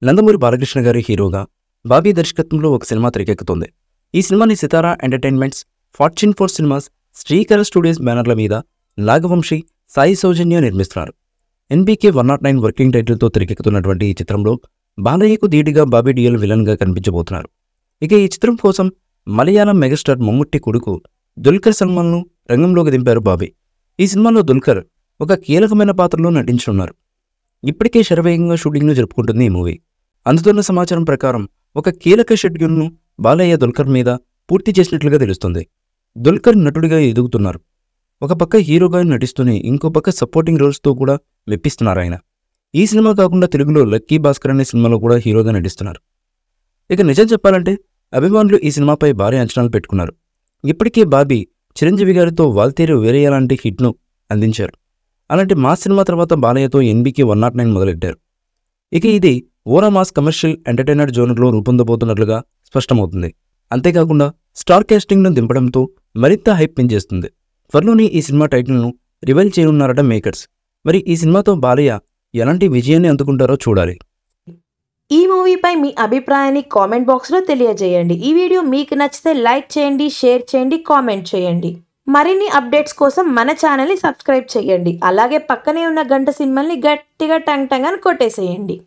నందమూరి బాలకృష్ణ గారి హీరోగా బాబీ దర్శకత్వంలో ఒక సినిమా తెరకెక్కుతుంది. ఈ సినిమాని సితారా ఎంటర్టైన్మెంట్స్, ఫార్చ్యూన్ 4 సినిమాస్, శ్రీకర స్టూడియోస్ బ్యానర్ల మీద నాగవంశీ, సాయి సౌజన్య నిర్మిస్తున్నారు. ఎన్బీకే 109 వర్కింగ్ టైటిల్తో తెరకెక్కుతున్నటువంటి ఈ చిత్రంలో బాలయ్యకు ధీటుగా బాబీ డియోల్ విలన్గా కనిపించబోతున్నారు. ఇక ఈ చిత్రం కోసం మలయాళం మెగాస్టార్ మమ్ముట్టి కొడుకు దుల్కర్ సల్మాన్ను రంగంలోకి దింపారు బాబీ. ఈ సినిమాలో దుల్కర్ ఒక కీలకమైన పాత్రలో నటించనున్నారు. ఇప్పటికే శరవేగంగా షూటింగ్ను జరుపుకుంటుంది ఈ మూవీ. అందుతున్న సమాచారం ప్రకారం ఒక కీలక షెడ్యూల్ను బాలయ్య దుల్కర్ మీద పూర్తి చేసినట్లుగా తెలుస్తుంది. దుల్కర్ నటుడిగా ఎదుగుతున్నారు. ఒక పక్క హీరోగా నటిస్తూనే ఇంకో పక్క సపోర్టింగ్ రోల్స్తో కూడా మెప్పిస్తున్నారు ఆయన. ఈ సినిమా కాకుండా తెలుగులో లక్కీ భాస్కర్ అనే సినిమాలో కూడా హీరోగా నటిస్తున్నారు. ఇక నిజం చెప్పాలంటే అభిమానులు ఈ సినిమాపై భారీ అంచనాలు పెట్టుకున్నారు. ఇప్పటికే బాబీ చిరంజీవి గారితో వాల్తేరు వేరయ్య లాంటి హిట్ను అందించారు. అలాంటి మాస్ సినిమా తర్వాత బాలయ్యతో ఎన్బీకే 109 మొదలెట్టారు. ఇక ఇది ఓరా మాస్ కమర్షియల్ ఎంటర్టైనర్ జోనర్లో రూపొందబోతున్నట్లుగా స్పష్టమవుతుంది. అంతేకాకుండా స్టార్ కాస్టింగ్ను దింపడంతో మరింత హైప్ పెంచేస్తుంది. త్వరలోనే ఈ సినిమా టైటిల్ను రివైల్ చేయనున్నారట మేకర్స్. మరి ఈ సినిమాతో బాలయ్య ఎలాంటి విజయాన్ని అందుకుంటారో చూడాలి. ఈ మూవీపై మీ అభిప్రాయాన్ని కామెంట్ బాక్స్లో తెలియజేయండి. ఈ వీడియో మీకు నచ్చితే లైక్ చేయండి, షేర్ చేయండి, కామెంట్ చేయండి. మరిన్ని అప్డేట్స్ కోసం మన ఛానల్ని సబ్స్క్రైబ్ చేయండి. అలాగే పక్కనే ఉన్న గంట సింబల్ని గట్టిగా టంగ్ టంగ్ అని కొట్టేసేయండి.